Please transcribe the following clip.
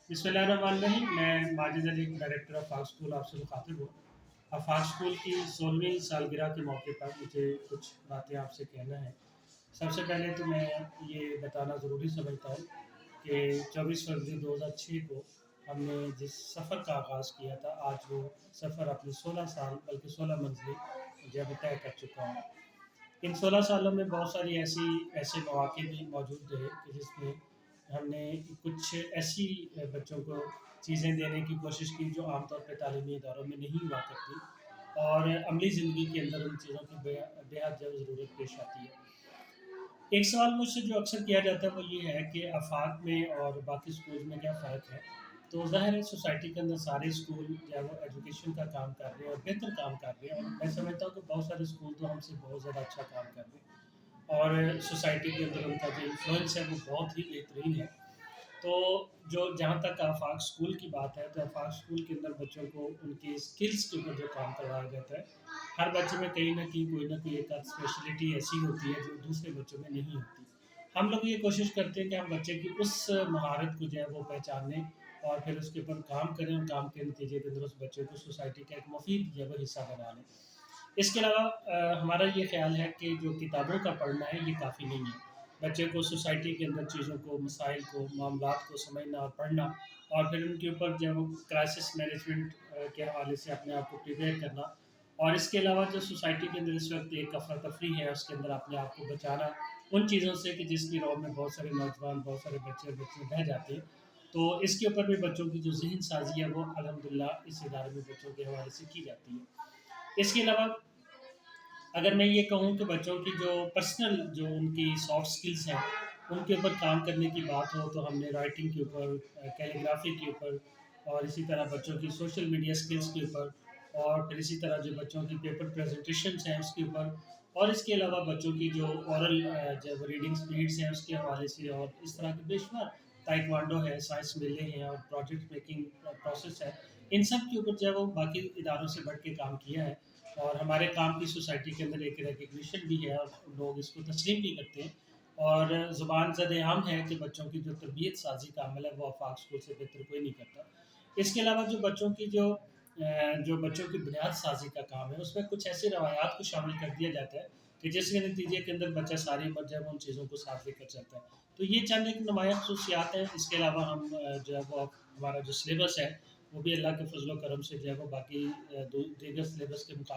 بسم اللہ الرحمن الرحیم، میں ماجد علی، ڈائریکٹر آفاق اسکول، آپ سے مخاطب ہوں۔ آفاق اسکول کی 16ویں سالگرہ کے موقع پر مجھے کچھ باتیں آپ سے کہنا ہے۔ سب سے پہلے تو میں یہ بتانا ضروری سمجھتا ہوں کہ 24 فروری 2006 کو ہم نے جس سفر کا آغاز کیا تھا، آج وہ سفر اپنے 16 سال بلکہ 16 منزلیں جو اب طے کر چکا ہوں۔ ان 16 سالوں میں بہت ساری ایسے مواقع بھی موجود رہے کہ جس میں ہم نے کچھ ایسی بچوں کو چیزیں دینے کی کوشش کی جو عام طور پہ تعلیمی اداروں میں نہیں ہوا کرتی، اور عملی زندگی کے اندر ان چیزوں کی بے حد جو ضرورت پیش آتی ہے۔ ایک سوال مجھ سے جو اکثر کیا جاتا ہے وہ یہ ہے کہ آفاق میں اور باقی اسکول میں کیا فرق ہے؟ تو ظاہر ہے سوسائٹی کے اندر سارے اسکول جو ہے وہ ایجوکیشن کا کام کر رہے ہیں اور بہتر کام کر رہے ہیں، اور میں سمجھتا ہوں کہ بہت سارے اسکول تو ہم سے بہت زیادہ اچھا کام کر رہے ہیں، اور سوسائٹی کے اندر ان کا جو انفلوئنس ہے وہ بہت ہی بہترین ہے۔ تو جہاں تک آفاق اسکول کی بات ہے، تو آفاق اسکول کے اندر بچوں کو ان کی اسکلس کے اوپر جو کام کروایا جاتا ہے، ہر بچے میں کہیں نہ کہیں کوئی نہ کوئی ایک اسپیشلٹی ایسی ہوتی ہے جو دوسرے بچوں میں نہیں ہوتی۔ ہم لوگ یہ کوشش کرتے ہیں کہ ہم بچے کی اس مہارت کو جو ہے وہ پہچانیں اور پھر اس کے اوپر کام کریں، اور کام کے نتیجے کے اندر اس بچے کو سوسائٹی کا ایک مفید جو ہے وہ حصہ بنا لیں۔ اس کے علاوہ ہمارا یہ خیال ہے کہ جو کتابوں کا پڑھنا ہے یہ کافی نہیں ہے۔ بچے کو سوسائٹی کے اندر چیزوں کو، مسائل کو، معاملات کو سمجھنا اور پڑھنا، اور پھر ان کے اوپر جو ہے وہ کرائسس مینجمنٹ کے حوالے سے اپنے آپ کو پریپیئر کرنا، اور اس کے علاوہ جو سوسائٹی کے اندر اس وقت ایک افراتفری ہے، اس کے اندر اپنے آپ کو بچانا ان چیزوں سے کہ جس کی رو میں بہت سارے نوجوان، بہت سارے بچے بہہ جاتے ہیں۔ تو اس کے اوپر بھی بچوں کی جو ذہن سازی ہے وہ الحمدللہ اس ادارے میں بچوں کے حوالے سے کی جاتی ہے۔ اس کے علاوہ اگر میں یہ کہوں کہ بچوں کی جو پرسنل جو ان کی سافٹ سکلز ہیں ان کے اوپر کام کرنے کی بات ہو، تو ہم نے رائٹنگ کے اوپر، کیلیگرافی کے اوپر، اور اسی طرح بچوں کی سوشل میڈیا سکلز کے اوپر، اور پھر اسی طرح جو بچوں کی پیپر پریزنٹیشنز ہیں اس کے اوپر، اور اس کے علاوہ بچوں کی جو اورل جو ریڈنگ سپیڈس ہیں اس کے حوالے سے، اور اس طرح کے بے شمار تائیکوانڈو ہے، سائنس میلے ہیں، اور پروجیکٹ میکنگ پروسیس ہے، ان سب کے اوپر جو ہے وہ باقی اداروں سے بڑھ کے کام کیا ہے۔ اور ہمارے کام کی سوسائٹی کے اندر ایک ریکگنیشن بھی ہے، اور لوگ اس کو تسلیم بھی کرتے ہیں، اور زبان زد عام ہے کہ بچوں کی جو تربیت سازی کا عمل ہے وہ آفاق اسکول سے بہتر کوئی نہیں کرتا۔ اس کے علاوہ جو بچوں کی جو بچوں کی بنیاد سازی کا کام ہے، اس میں کچھ ایسی روایات کو شامل کر دیا جاتا ہے کہ جس کے نتیجے کے اندر بچہ ساری عمر جو ہے وہ ان چیزوں کو ساتھ لے کر چلتا ہے۔ تو یہ چند ایک نمایاں خصوصیات ہیں۔ اس کے علاوہ ہم جو ہے وہ ہمارا جو سلیبس ہے وہ بھی اللہ کے فضل و کرم سے جو ہے وہ باقی دیگر سلیبس کے مقابلے